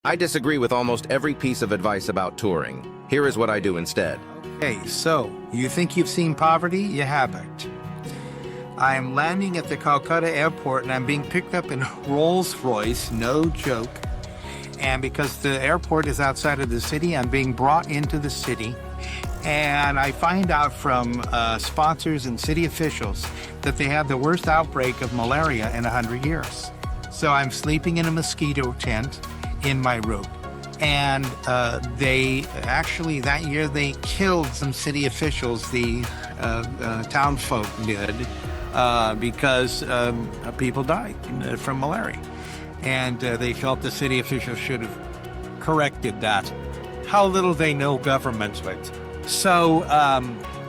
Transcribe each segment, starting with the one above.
I disagree with almost every piece of advice about touring. Here is what I do instead. Okay, so you think you've seen poverty? You haven't. I am landing at the Calcutta airport and I'm being picked up in a Rolls-Royce, no joke. And because the airport is outside of the city, I'm being brought into the city. And I find out from sponsors and city officials that they have the worst outbreak of malaria in 100 years. So I'm sleeping in a mosquito tent in my room. And they actually, that year, they killed some city officials, the townfolk did, because people died from malaria. And they felt the city officials should have corrected that. How little they know government. So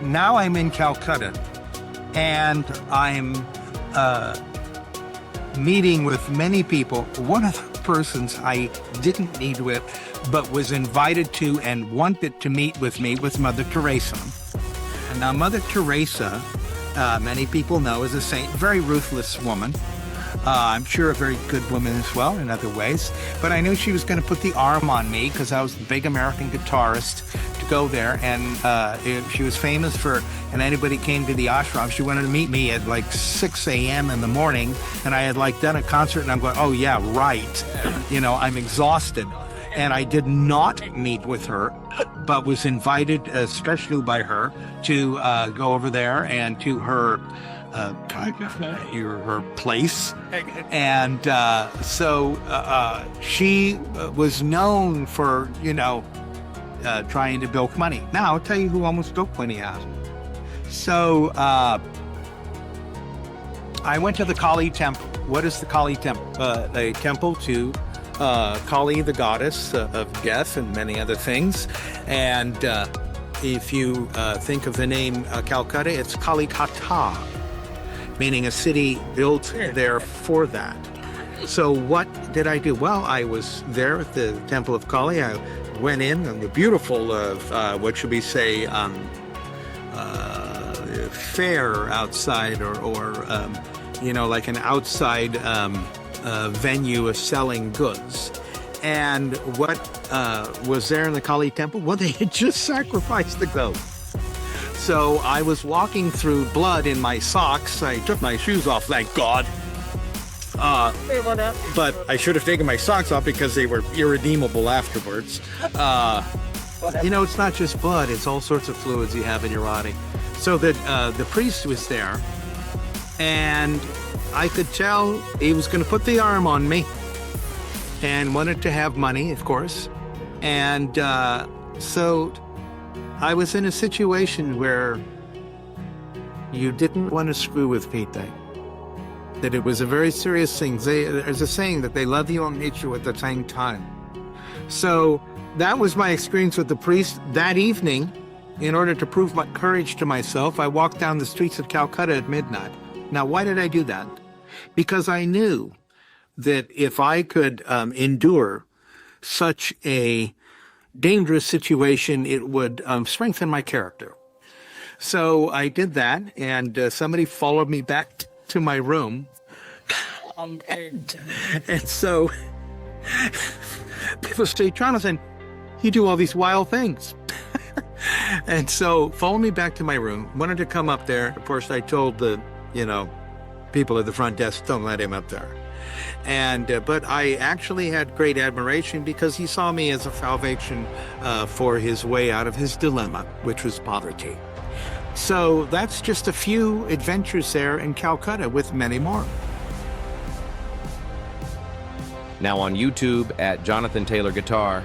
now I'm in Calcutta, and I'm meeting with many people. One of the persons I didn't meet with, but was invited to and wanted to meet with me was Mother Teresa. And now Mother Teresa, many people know, is a saint, very ruthless woman. I'm sure a very good woman as well in other ways. But I knew she was going to put the arm on me because I was the big American guitarist to go there. And she was famous for, and anybody came to the ashram, she wanted to meet me at like 6 a.m. in the morning. And I had like done a concert and I'm going, oh yeah, right. You know, I'm exhausted. And I did not meet with her, but was invited, especially by her, to go over there and to her her place. And so she was known for, you know, trying to bilk money. Now, I'll tell you who almost bilked money out. So I went to the Kali temple. What is the Kali temple? A temple to Kali, the goddess of death and many other things. And if you think of the name Calcutta, it's Calcutta, meaning a city built there for that. So what did I do? Well, I was there at the Temple of Kali. I went in on the beautiful, what should we say, fair outside, or you know, like an outside venue of selling goods. And what was there in the Kali temple? Well, they had just sacrificed the goat. So I was walking through blood in my socks. I took my shoes off, thank God. But I should have taken my socks off because they were irredeemable afterwards. You know, it's not just blood, it's all sorts of fluids you have in your body. So the priest was there, and I could tell he was going to put the arm on me and wanted to have money, of course. And so I was in a situation where you didn't want to screw with people. That it was a very serious thing. There's a saying that they love you and hate you at the same time. So that was my experience with the priest that evening. In order to prove my courage to myself, I walked down the streets of Calcutta at midnight. Now, why did I do that? Because I knew that if I could endure such a dangerous situation, it would strengthen my character. So I did that, and somebody followed me back to my room. And so people say, Jonathan, you do all these wild things. And so followed me back to my room, wanted to come up there. Of course, I told the, you know, people at the front desk, don't let him up there. And but I actually had great admiration because he saw me as a salvation for his way out of his dilemma, which was poverty. So that's just a few adventures there in Calcutta, with many more. Now on YouTube at Jonathan Taylor Guitar.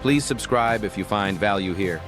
Please subscribe if you find value here.